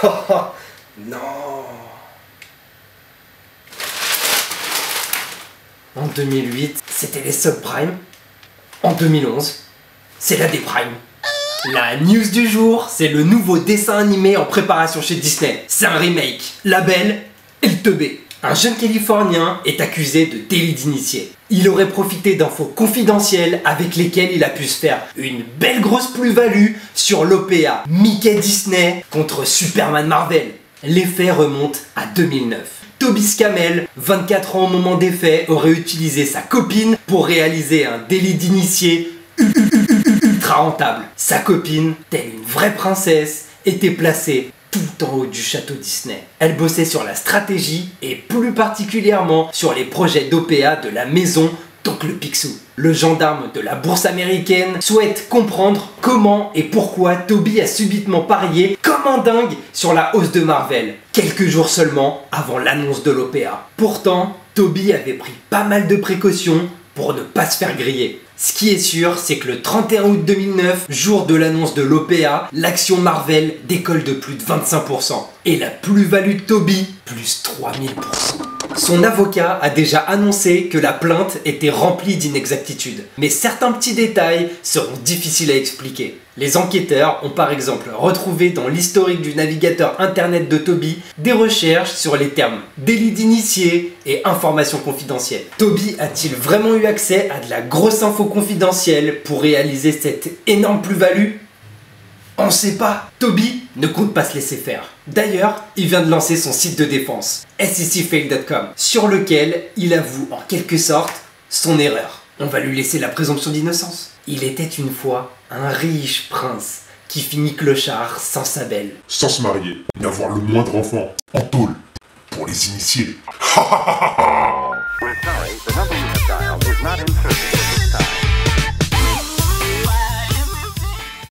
Non. En 2008, c'était les subprimes. En 2011, c'est la D-Prime. La news du jour, c'est le nouveau dessin animé en préparation chez Disney. C'est un remake. La Belle et le Teubé. Un jeune Californien est accusé de délit d'initié. Il aurait profité d'infos confidentielles avec lesquelles il a pu se faire une belle grosse plus-value sur l'OPA Mickey Disney contre Superman Marvel. Les faits remontent à 2009. Toby Scamell, 24 ans au moment des faits, aurait utilisé sa copine pour réaliser un délit d'initié ultra rentable. Sa copine, telle une vraie princesse, était placée tout en haut du château Disney. Elle bossait sur la stratégie et plus particulièrement sur les projets d'OPA de la maison d'Oncle Picsou. Le gendarme de la bourse américaine souhaite comprendre comment et pourquoi Toby a subitement parié comme un dingue sur la hausse de Marvel, quelques jours seulement avant l'annonce de l'OPA. Pourtant, Toby avait pris pas mal de précautions pour ne pas se faire griller. Ce qui est sûr, c'est que le 31 août 2009, jour de l'annonce de l'OPA, l'action Marvel décolle de plus de 25%. Et la plus-value de Toby, plus 3000%. Son avocat a déjà annoncé que la plainte était remplie d'inexactitudes. Mais certains petits détails seront difficiles à expliquer. Les enquêteurs ont par exemple retrouvé dans l'historique du navigateur internet de Toby des recherches sur les termes délit d'initié et information confidentielle. Toby a-t-il vraiment eu accès à de la grosse info confidentielle pour réaliser cette énorme plus-value ? On sait pas. Toby ne compte pas se laisser faire. D'ailleurs, il vient de lancer son site de défense, secfail.com, sur lequel il avoue en quelque sorte son erreur. On va lui laisser la présomption d'innocence. Il était une fois un riche prince qui finit clochard sans sa belle. Sans se marier, n'avoir le moindre enfant, en tôle, pour les initiés. We're sorry, the number you have dialed is not